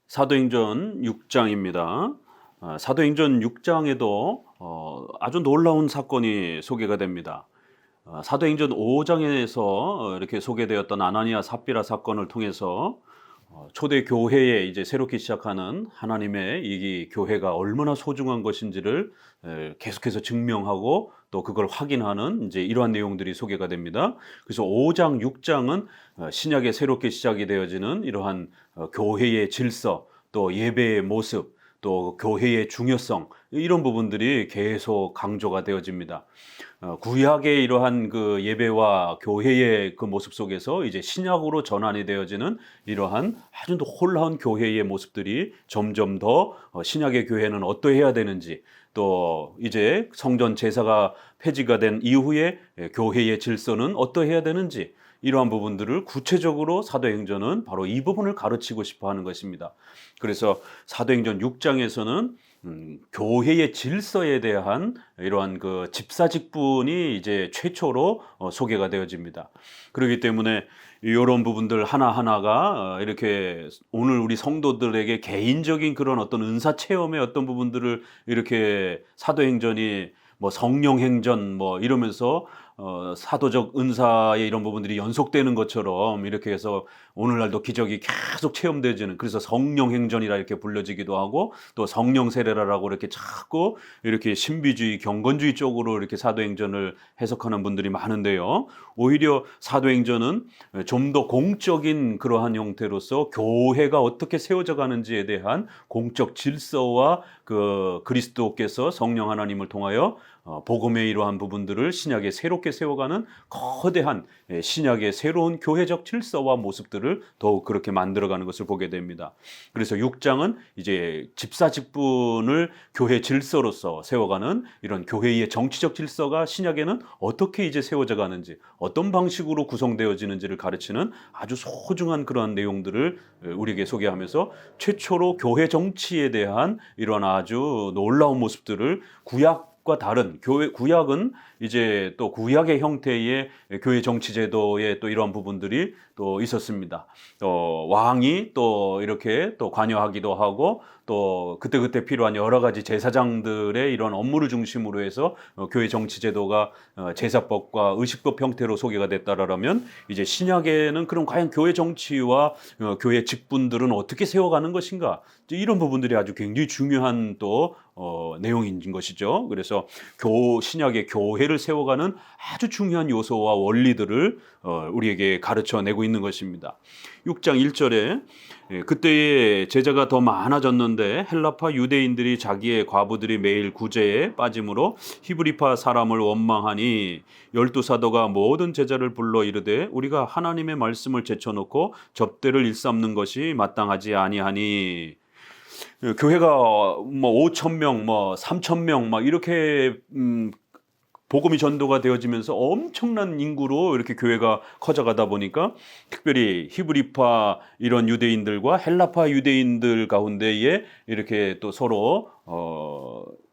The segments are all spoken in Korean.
사도행전 6장입니다. 사도행전 6장에도 아주 놀라운 사건이 소개가 됩니다. 사도행전 5장에서 이렇게 소개되었던 아나니아 삽비라 사건을 통해서 초대 교회에 이제 새롭게 시작하는 하나님의 이 교회가 얼마나 소중한 것인지를 계속해서 증명하고 또 그걸 확인하는 이제 이러한 내용들이 소개가 됩니다. 그래서 5장, 6장은 신약에 새롭게 시작이 되어지는 이러한 교회의 질서, 또 예배의 모습, 또 교회의 중요성, 이런 부분들이 계속 강조가 되어집니다. 구약의 이러한 그 예배와 교회의 그 모습 속에서 이제 신약으로 전환이 되어지는 이러한 아주 놀라운 교회의 모습들이 점점 더 신약의 교회는 어떠해야 되는지, 또 이제 성전 제사가 폐지가 된 이후에 교회의 질서는 어떠해야 되는지, 이러한 부분들을 구체적으로 사도행전은 바로 이 부분을 가르치고 싶어 하는 것입니다. 그래서 사도행전 6장에서는 교회의 질서에 대한 이러한 그 집사직분이 이제 최초로 소개가 되어집니다. 그렇기 때문에 이런 부분들 하나하나가 이렇게 오늘 우리 성도들에게 개인적인 그런 어떤 은사 체험의 어떤 부분들을 이렇게 사도행전이 뭐 성령행전 뭐 이러면서 사도적 은사의 이런 부분들이 연속되는 것처럼 이렇게 해서 오늘날도 기적이 계속 체험되어지는, 그래서 성령행전이라 이렇게 불려지기도 하고, 또 성령 세례라라고 이렇게 자꾸 이렇게 신비주의, 경건주의 쪽으로 이렇게 사도행전을 해석하는 분들이 많은데요. 오히려 사도행전은 좀 더 공적인 그러한 형태로서 교회가 어떻게 세워져 가는지에 대한 공적 질서와 그 그리스도께서 성령 하나님을 통하여 복음의 이러한 부분들을 신약에 새롭게 세워가는 거대한 신약의 새로운 교회적 질서와 모습들을 더욱 그렇게 만들어가는 것을 보게 됩니다. 그래서 6장은 이제 집사직분을 교회 질서로서 세워가는 이런 교회의 정치적 질서가 신약에는 어떻게 이제 세워져 가는지, 어떤 방식으로 구성되어지는지를 가르치는 아주 소중한 그러한 내용들을 우리에게 소개하면서 최초로 교회 정치에 대한 이런 아주 놀라운 모습들을 구약과 다른 구약은 이제 또 구약의 형태의 교회 정치 제도에 또 이러한 부분들이 또 있었습니다. 왕이 또 이렇게 또 관여하기도 하고, 또 그때그때 필요한 여러 가지 제사장들의 이런 업무를 중심으로 해서 교회 정치 제도가 제사법과 의식법 형태로 소개가 됐다라면, 이제 신약에는 그럼 과연 교회 정치와 교회 직분들은 어떻게 세워가는 것인가, 이런 부분들이 아주 굉장히 중요한 또 내용인 것이죠. 그래서 신약의 교회를 세워가는 아주 중요한 요소와 원리들을 우리에게 가르쳐내고 있는 것입니다. 6장 1절에 그때에 제자가 더 많아졌는데 헬라파 유대인들이 자기의 과부들이 매일 구제에 빠짐으로 히브리파 사람을 원망하니 12사도가 모든 제자를 불러 이르되 우리가 하나님의 말씀을 제쳐놓고 접대를 일삼는 것이 마땅하지 아니하니. 교회가 뭐 5천 명, 뭐 3천 명, 막 이렇게 복음이 전도가 되어지면서 엄청난 인구로 이렇게 교회가 커져가다 보니까, 특별히 히브리파 이런 유대인들과 헬라파 유대인들 가운데에 이렇게 또 서로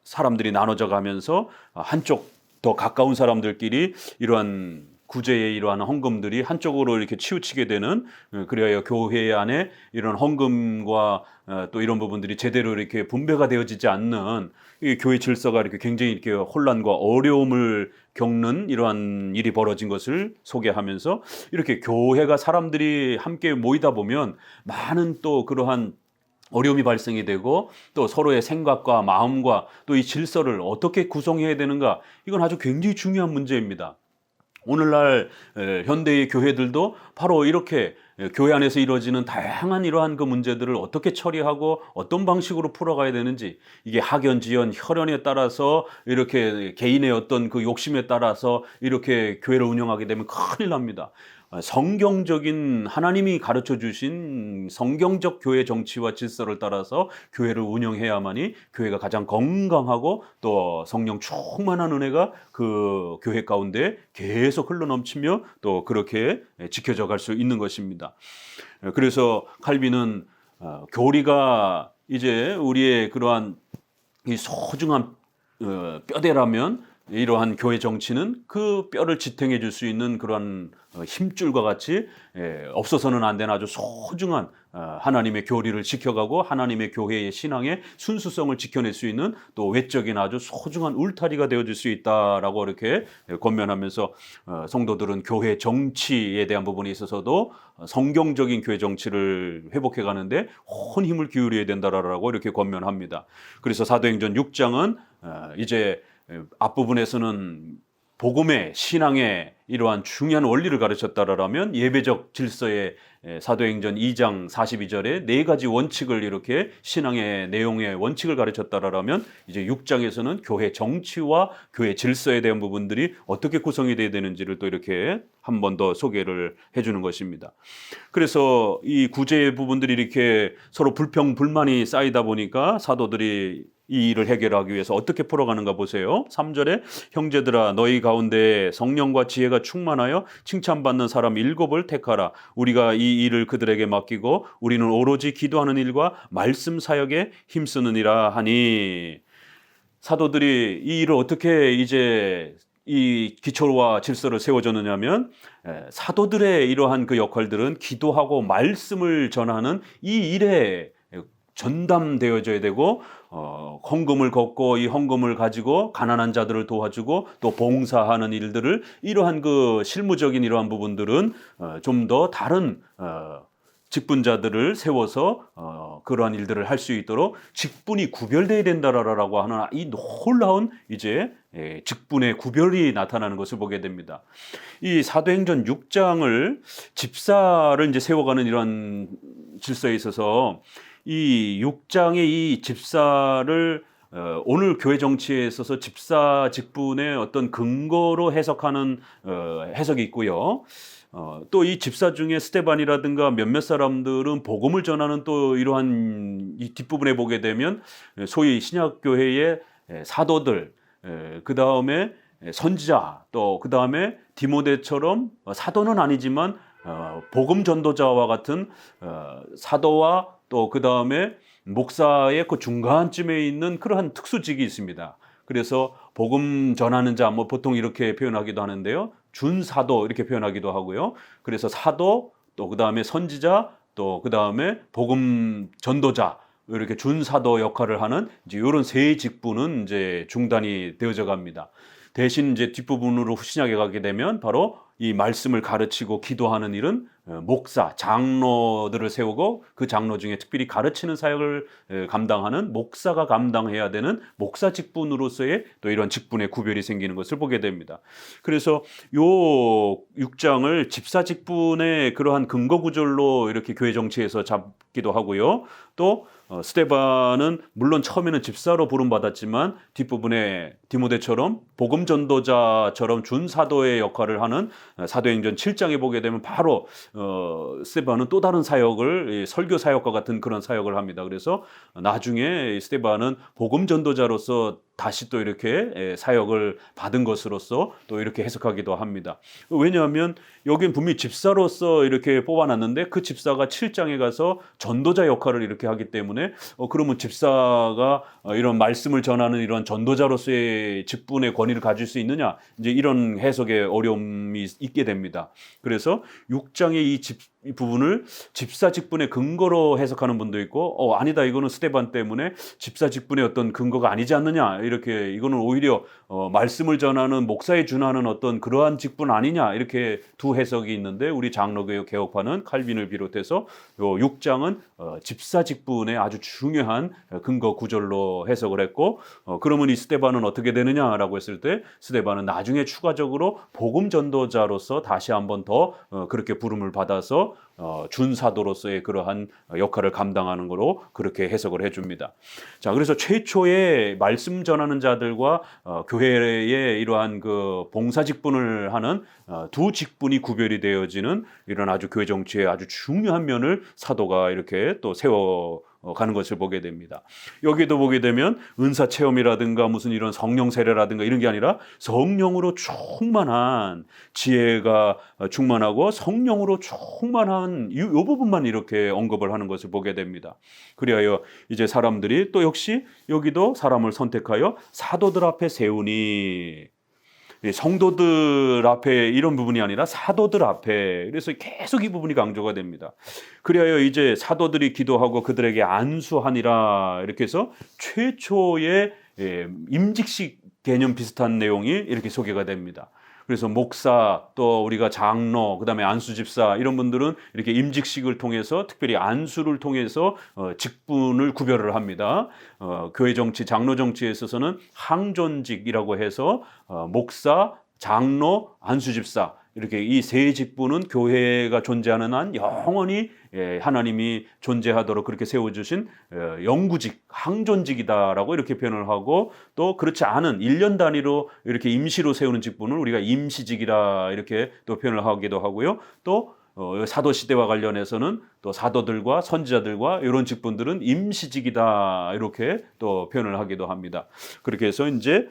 사람들이 나눠져 가면서 한쪽 더 가까운 사람들끼리 이러한 구제의 이러한 헌금들이 한쪽으로 이렇게 치우치게 되는, 그래야 교회 안에 이런 헌금과 또 이런 부분들이 제대로 이렇게 분배가 되어지지 않는 이 교회 질서가 이렇게 굉장히 이렇게 혼란과 어려움을 겪는 이러한 일이 벌어진 것을 소개하면서, 이렇게 교회가 사람들이 함께 모이다 보면 많은 또 그러한 어려움이 발생이 되고, 또 서로의 생각과 마음과 또 이 질서를 어떻게 구성해야 되는가, 이건 아주 굉장히 중요한 문제입니다. 오늘날 현대의 교회들도 바로 이렇게 교회 안에서 이루어지는 다양한 이러한 그 문제들을 어떻게 처리하고 어떤 방식으로 풀어가야 되는지, 이게 학연, 지연, 혈연에 따라서 이렇게 개인의 어떤 그 욕심에 따라서 이렇게 교회를 운영하게 되면 큰일 납니다. 성경적인 하나님이 가르쳐 주신 성경적 교회 정치와 질서를 따라서 교회를 운영해야만이 교회가 가장 건강하고 또 성령 충만한 은혜가 그 교회 가운데 계속 흘러넘치며 또 그렇게 지켜져 갈 수 있는 것입니다. 그래서 칼빈은 교리가 이제 우리의 그러한 이 소중한 뼈대라면 이러한 교회 정치는 그 뼈를 지탱해 줄 수 있는 그러한 힘줄과 같이 없어서는 안 되는 아주 소중한 하나님의 교리를 지켜가고 하나님의 교회의 신앙의 순수성을 지켜낼 수 있는 또 외적인 아주 소중한 울타리가 되어줄 수 있다라고 이렇게 권면하면서 성도들은 교회 정치에 대한 부분에 있어서도 성경적인 교회 정치를 회복해 가는데 온 힘을 기울여야 된다라고 이렇게 권면합니다. 그래서 사도행전 6장은 이제 앞부분에서는 복음의 신앙의 이러한 중요한 원리를 가르쳤다라면 예배적 질서의 사도행전 2장 42절에 네 가지 원칙을 이렇게 신앙의 내용의 원칙을 가르쳤다라면 이제 6장에서는 교회 정치와 교회 질서에 대한 부분들이 어떻게 구성이 되어야 되는지를 또 이렇게 한 번 더 소개를 해주는 것입니다. 그래서 이 구제 부분들이 이렇게 서로 불평 불만이 쌓이다 보니까 사도들이 이 일을 해결하기 위해서 어떻게 풀어가는가 보세요. 3절에 형제들아 너희 가운데 성령과 지혜가 충만하여 칭찬받는 사람 7을 택하라. 우리가 이 일을 그들에게 맡기고 우리는 오로지 기도하는 일과 말씀 사역에 힘쓰느니라 하니, 사도들이 이 일을 어떻게 이제 이 기초와 질서를 세워줬느냐면 사도들의 이러한 그 역할들은 기도하고 말씀을 전하는 이 일에 전담되어져야 되고 헌금을 걷고 이 헌금을 가지고 가난한 자들을 도와주고 또 봉사하는 일들을 이러한 그 실무적인 이러한 부분들은 좀 더 다른 직분자들을 세워서 그러한 일들을 할 수 있도록 직분이 구별되어야 된다라고 하는 이 놀라운 이제 직분의 구별이 나타나는 것을 보게 됩니다. 이 사도행전 6장을 집사를 이제 세워가는 이런 질서에 있어서 이 6장의 이 집사를 오늘 교회 정치에 있어서 집사 직분의 어떤 근거로 해석하는 해석이 있고요. 또 이 집사 중에 스데반이라든가 몇몇 사람들은 복음을 전하는 또 이러한 이 뒷부분에 보게 되면 소위 신약교회의 사도들, 그 다음에 선지자, 또 그 다음에 디모데처럼 사도는 아니지만 복음 전도자와 같은 사도와 또 그 다음에 목사의 그 중간쯤에 있는 그러한 특수직이 있습니다. 그래서 복음 전하는 자, 뭐 보통 이렇게 표현하기도 하는데요. 준사도 이렇게 표현하기도 하고요. 그래서 사도, 또 그 다음에 선지자, 또 그 다음에 복음 전도자, 이렇게 준사도 역할을 하는 이제 이런 세 직분은 이제 중단이 되어져 갑니다. 대신 이제 뒷부분으로 신약에 가게 되면 바로 이 말씀을 가르치고 기도하는 일은 목사, 장로들을 세우고 그 장로 중에 특별히 가르치는 사역을 감당하는 목사가 감당해야 되는 목사 직분으로서의 또 이런 직분의 구별이 생기는 것을 보게 됩니다. 그래서 요 6장을 집사 직분의 그러한 근거 구절로 이렇게 교회 정치에서 잡기도 하고요. 또 스데반은 물론 처음에는 집사로 부름받았지만 뒷부분에 디모데처럼 복음 전도자처럼 준사도의 역할을 하는 사도행전 7장에 보게 되면 바로 스데반은 또 다른 사역을 설교 사역과 같은 그런 사역을 합니다. 그래서 나중에 스데반은 복음 전도자로서 다시 또 이렇게 사역을 받은 것으로서 또 이렇게 해석하기도 합니다. 왜냐하면 여긴 분명히 집사로서 이렇게 뽑아놨는데 그 집사가 7장에 가서 전도자 역할을 이렇게 하기 때문에 그러면 집사가 이런 말씀을 전하는 이런 전도자로서의 직분의 권위를 가질 수 있느냐, 이제 이런 해석에 어려움이 있게 됩니다. 그래서 6장의 이 부분을 집사 직분의 근거로 해석하는 분도 있고 아니다, 이거는 스데반 때문에 집사 직분의 어떤 근거가 아니지 않느냐, 이렇게 이거는 오히려 말씀을 전하는 목사에 준하는 어떤 그러한 직분 아니냐, 이렇게 두 해석이 있는데 우리 장로교회 개혁파는 칼빈을 비롯해서 요 6장은 집사 직분의 아주 중요한 근거 구절로 해석을 했고 그러면 이 스데반은 어떻게 되느냐라고 했을 때 스데반은 나중에 추가적으로 복음 전도자로서 다시 한번 더 그렇게 부름을 받아서 준사도로서의 그러한 역할을 감당하는 거로 그렇게 해석을 해줍니다. 자, 그래서 최초의 말씀 전하는 자들과 교회의 이러한 그 봉사 직분을 하는 두 직분이 구별이 되어지는 이런 아주 교회 정치의 아주 중요한 면을 사도가 이렇게 또 세워 가는 것을 보게 됩니다. 여기도 보게 되면 은사 체험이라든가 무슨 이런 성령 세례라든가 이런 게 아니라 성령으로 충만한, 지혜가 충만하고 성령으로 충만한 이 부분만 이렇게 언급을 하는 것을 보게 됩니다. 그리하여 이제 사람들이 또 역시 여기도 사람을 선택하여 사도들 앞에 세우니, 성도들 앞에 이런 부분이 아니라 사도들 앞에, 그래서 계속 이 부분이 강조가 됩니다. 그리하여 이제 사도들이 기도하고 그들에게 안수하니라, 이렇게 해서 최초의 임직식 개념 비슷한 내용이 이렇게 소개가 됩니다. 그래서 목사, 또 우리가 장로, 그다음에 안수집사, 이런 분들은 이렇게 임직식을 통해서, 특별히 안수를 통해서 직분을 구별을 합니다. 교회 정치, 장로 정치에 있어서는 항존직이라고 해서 목사, 장로, 안수집사, 이렇게 이 세 직분은 교회가 존재하는 한 영원히 하나님이 존재하도록 그렇게 세워주신 영구직, 항존직이다라고 이렇게 표현을 하고, 또 그렇지 않은 1년 단위로 이렇게 임시로 세우는 직분을 우리가 임시직이라 이렇게 또 표현을 하기도 하고요. 또 사도 시대와 관련해서는 또 사도들과 선지자들과 이런 직분들은 임시직이다, 이렇게 또 표현을 하기도 합니다. 그렇게 해서 이제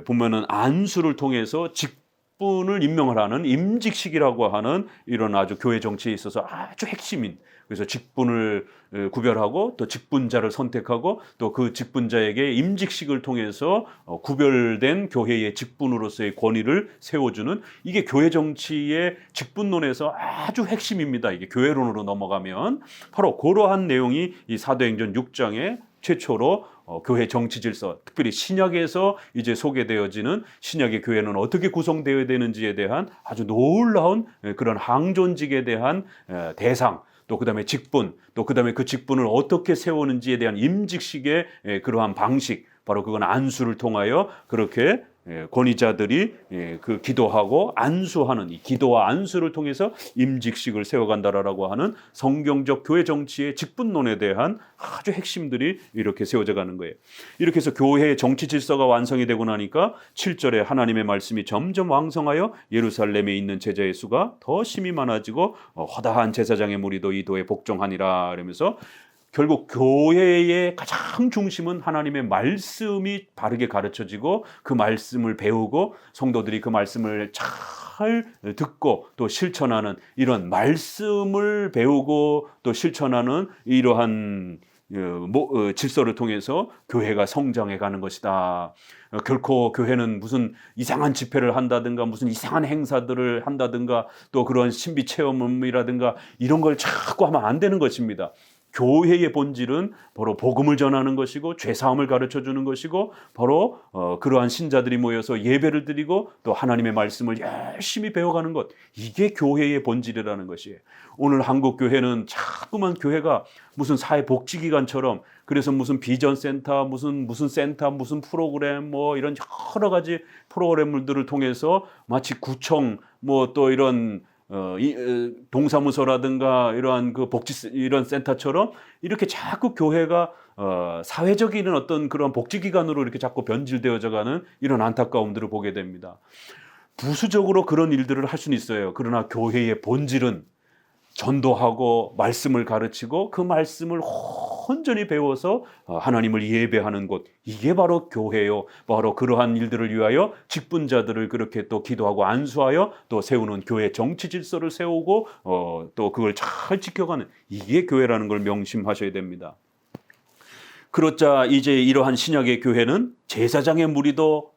보면은 안수를 통해서 직분을 임명을 하는 임직식이라고 하는 이런 아주 교회 정치에 있어서 아주 핵심인, 그래서 직분을 구별하고 또 직분자를 선택하고 또 그 직분자에게 임직식을 통해서 구별된 교회의 직분으로서의 권위를 세워주는, 이게 교회 정치의 직분론에서 아주 핵심입니다. 이게 교회론으로 넘어가면 바로 그러한 내용이 이 사도행전 6장의 최초로 교회 정치 질서, 특별히 신약에서 이제 소개되어지는 신약의 교회는 어떻게 구성되어야 되는지에 대한 아주 놀라운 그런 항존직에 대한 대상, 또 그다음에 직분, 또 그다음에 그 직분을 어떻게 세우는지에 대한 임직식의 그러한 방식, 바로 그건 안수를 통하여 그렇게 권위자들이 그 기도하고 안수하는, 이 기도와 안수를 통해서 임직식을 세워간다라고 하는 성경적 교회 정치의 직분론에 대한 아주 핵심들이 이렇게 세워져 가는 거예요. 이렇게 해서 교회의 정치 질서가 완성이 되고 나니까 7절에 하나님의 말씀이 점점 왕성하여 예루살렘에 있는 제자의 수가 더 심히 많아지고 허다한 제사장의 무리도 이 도에 복종하니라, 이러면서 결국 교회의 가장 중심은 하나님의 말씀이 바르게 가르쳐지고 그 말씀을 배우고 성도들이 그 말씀을 잘 듣고 또 실천하는, 이런 말씀을 배우고 또 실천하는 이러한 질서를 통해서 교회가 성장해 가는 것이다. 결코 교회는 무슨 이상한 집회를 한다든가 무슨 이상한 행사들을 한다든가 또 그런 신비 체험이라든가 이런 걸 자꾸 하면 안 되는 것입니다. 교회의 본질은 바로 복음을 전하는 것이고 죄사함을 가르쳐주는 것이고, 바로 그러한 신자들이 모여서 예배를 드리고 또 하나님의 말씀을 열심히 배워가는 것, 이게 교회의 본질이라는 것이에요. 오늘 한국 교회는 자꾸만 교회가 무슨 사회복지기관처럼, 그래서 무슨 비전센터, 무슨 센터, 무슨 프로그램, 뭐 이런 여러 가지 프로그램들을 통해서 마치 구청, 뭐 또 이런 동사무소라든가 이러한 그 복지 이런 센터처럼 이렇게 자꾸 교회가 사회적인 어떤 그런 복지기관으로 이렇게 자꾸 변질되어져가는 이런 안타까움들을 보게 됩니다. 부수적으로 그런 일들을 할 수는 있어요. 그러나 교회의 본질은 전도하고 말씀을 가르치고 그 말씀을 온전히 배워서 하나님을 예배하는 곳, 이게 바로 교회요. 바로 그러한 일들을 위하여 직분자들을 그렇게 또 기도하고 안수하여 또 세우는 교회 정치 질서를 세우고 또 그걸 잘 지켜가는, 이게 교회라는 걸 명심하셔야 됩니다. 그렇자 이제 이러한 신약의 교회는 제사장의 무리도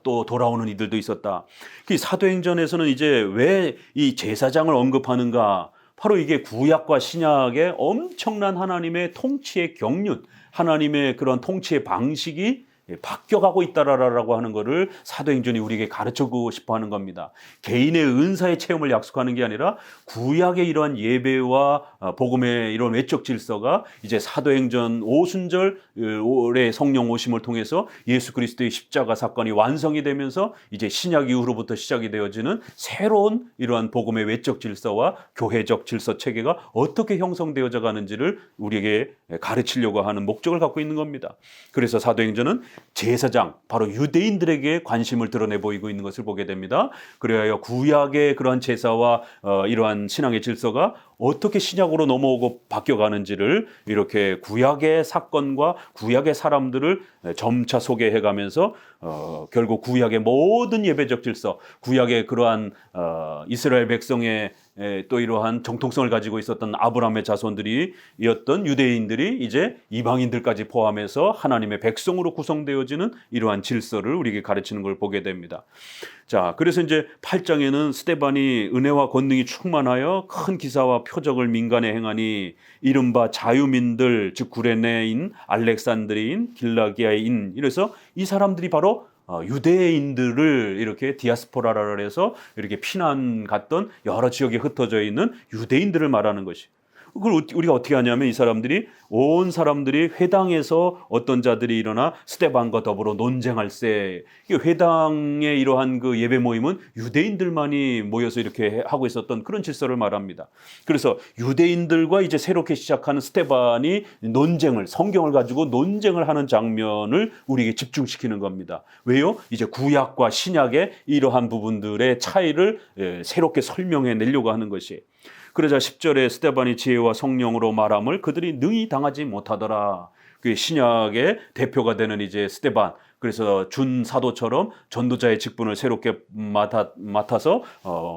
또 돌아오는 이들도 있었다. 그 사도행전에서는 이제 왜 이 제사장을 언급하는가? 바로 이게 구약과 신약의 엄청난 하나님의 통치의 경륜, 하나님의 그런 통치의 방식이 바뀌어가고 있다라고 하는 것을 사도행전이 우리에게 가르쳐주고 싶어 하는 겁니다. 개인의 은사의 체험을 약속하는 게 아니라 구약의 이러한 예배와 복음의 이런 외적 질서가 이제 사도행전 오순절의 성령 오심을 통해서 예수 그리스도의 십자가 사건이 완성이 되면서 이제 신약 이후로부터 시작이 되어지는 새로운 이러한 복음의 외적 질서와 교회적 질서 체계가 어떻게 형성되어져 가는지를 우리에게 가르치려고 하는 목적을 갖고 있는 겁니다. 그래서 사도행전은 제사장, 바로 유대인들에게 관심을 드러내 보이고 있는 것을 보게 됩니다. 그래야 구약의 그러한 제사와 이러한 신앙의 질서가 어떻게 신약으로 넘어오고 바뀌어가는지를 이렇게 구약의 사건과 구약의 사람들을 점차 소개해가면서 결국 구약의 모든 예배적 질서, 구약의 그러한 이스라엘 백성의 또 이러한 정통성을 가지고 있었던 아브라함의 자손들이었던 유대인들이 이제 이방인들까지 포함해서 하나님의 백성으로 구성되어지는 이러한 질서를 우리에게 가르치는 걸 보게 됩니다. 자, 그래서 이제 8장에는 스데반이 은혜와 권능이 충만하여 큰 기사와 표적을 민간에 행하니 이른바 자유민들, 즉 구레네인, 알렉산드리인, 길라기아인, 이래서 이 사람들이 바로 유대인들을 이렇게 디아스포라라 해서 이렇게 피난 갔던 여러 지역에 흩어져 있는 유대인들을 말하는 것이. 그걸 우리가 어떻게 하냐면 이 사람들이 온 사람들이 회당에서 어떤 자들이 일어나 스데반과 더불어 논쟁할세. 회당의 이러한 그 예배 모임은 유대인들만이 모여서 이렇게 하고 있었던 그런 질서를 말합니다. 그래서 유대인들과 이제 새롭게 시작하는 스데반이 논쟁을, 성경을 가지고 논쟁을 하는 장면을 우리에게 집중시키는 겁니다. 왜요? 이제 구약과 신약의 이러한 부분들의 차이를 새롭게 설명해 내려고 하는 것이. 그러자 10절에 스데반이 지혜와 성령으로 말함을 그들이 능히 당하지 못하더라. 그 신약의 대표가 되는 이제 스데반. 그래서 준 사도처럼 전도자의 직분을 새롭게 맡아서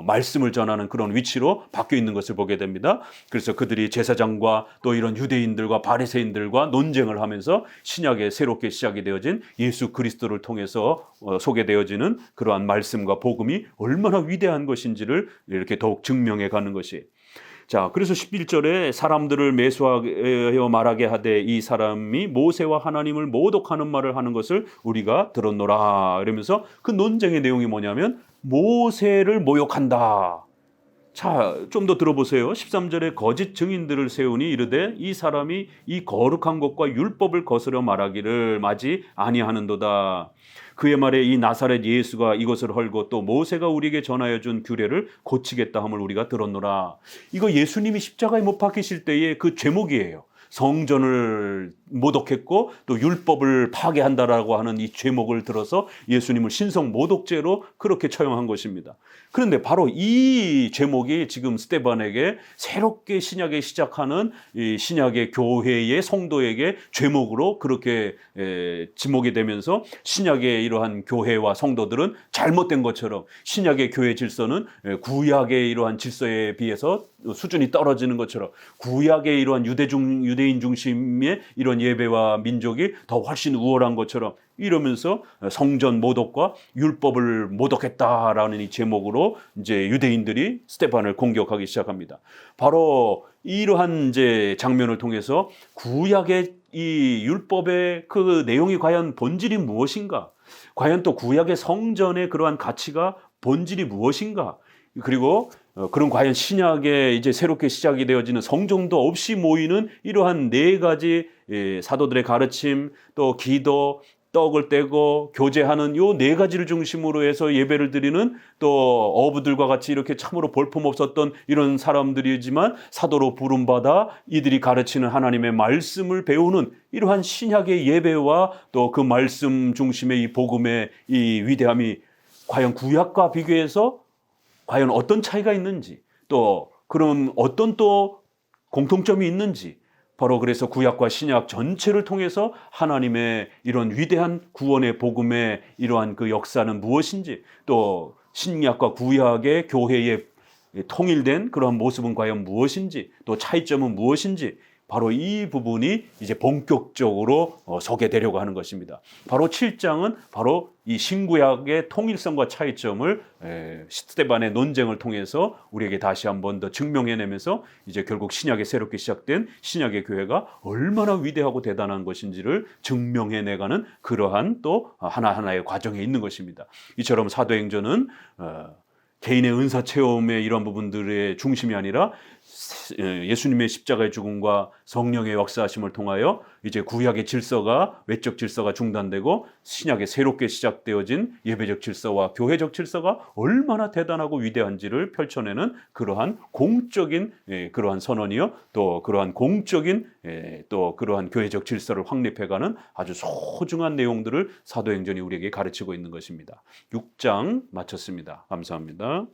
말씀을 전하는 그런 위치로 바뀌어 있는 것을 보게 됩니다. 그래서 그들이 제사장과 또 이런 유대인들과 바리새인들과 논쟁을 하면서 신약에 새롭게 시작이 되어진 예수 그리스도를 통해서 소개되어지는 그러한 말씀과 복음이 얼마나 위대한 것인지를 이렇게 더욱 증명해 가는 것이. 자, 그래서 11절에 사람들을 매수하여 말하게 하되 이 사람이 모세와 하나님을 모독하는 말을 하는 것을 우리가 들었노라. 이러면서 그 논쟁의 내용이 뭐냐면 모세를 모욕한다. 자, 좀 더 들어보세요. 13절에 거짓 증인들을 세우니 이르되 이 사람이 이 거룩한 것과 율법을 거스려 말하기를 마지 아니하는도다. 그의 말에 이 나사렛 예수가 이것을 헐고 또 모세가 우리에게 전하여 준 규례를 고치겠다 함을 우리가 들었노라. 이거 예수님이 십자가에 못 박히실 때의 그 죄목이에요. 성전을 모독했고 또 율법을 파괴한다라고 하는 이 죄목을 들어서 예수님을 신성 모독죄로 그렇게 처형한 것입니다. 그런데 바로 이 죄목이 지금 스데반에게 새롭게 신약에 시작하는 이 신약의 교회의 성도에게 죄목으로 그렇게 지목이 되면서 신약의 이러한 교회와 성도들은 잘못된 것처럼 신약의 교회 질서는 구약의 이러한 질서에 비해서 수준이 떨어지는 것처럼 구약의 이러한 유대인 중심의 이런 예배와 민족이 더 훨씬 우월한 것처럼 이러면서 성전 모독과 율법을 모독했다라는 이 제목으로 이제 유대인들이 스데반을 공격하기 시작합니다. 바로 이러한 이제 장면을 통해서 구약의 이 율법의 그 내용이 과연 본질이 무엇인가? 과연 또 구약의 성전의 그러한 가치가 본질이 무엇인가? 그리고 그런 과연 신약에 이제 새롭게 시작이 되어지는 성정도 없이 모이는 이러한 네 가지 사도들의 가르침, 또 기도, 떡을 떼고 교제하는 요 네 가지를 중심으로 해서 예배를 드리는 또 어부들과 같이 이렇게 참으로 볼품없었던 이런 사람들이지만 사도로 부름받아 이들이 가르치는 하나님의 말씀을 배우는 이러한 신약의 예배와 또 그 말씀 중심의 이 복음의 이 위대함이 과연 구약과 비교해서 과연 어떤 차이가 있는지 또 그럼 어떤 또 공통점이 있는지 바로 그래서 구약과 신약 전체를 통해서 하나님의 이런 위대한 구원의 복음의 이러한 그 역사는 무엇인지 또 신약과 구약의 교회의 통일된 그러한 모습은 과연 무엇인지 또 차이점은 무엇인지 바로 이 부분이 이제 본격적으로 소개되려고 하는 것입니다. 바로 7장은 바로 이 신구약의 통일성과 차이점을 스데반의 논쟁을 통해서 우리에게 다시 한 번 더 증명해내면서 이제 결국 신약에 새롭게 시작된 신약의 교회가 얼마나 위대하고 대단한 것인지를 증명해내가는 그러한 또 하나하나의 과정에 있는 것입니다. 이처럼 사도행전은 개인의 은사 체험의 이런 부분들의 중심이 아니라 예수님의 십자가의 죽음과 성령의 역사하심을 통하여 이제 구약의 질서가 외적 질서가 중단되고 신약에 새롭게 시작되어진 예배적 질서와 교회적 질서가 얼마나 대단하고 위대한지를 펼쳐내는 그러한 공적인 그러한 선언이요 또 그러한 공적인 또 그러한 교회적 질서를 확립해가는 아주 소중한 내용들을 사도행전이 우리에게 가르치고 있는 것입니다. 6장 마쳤습니다. 감사합니다.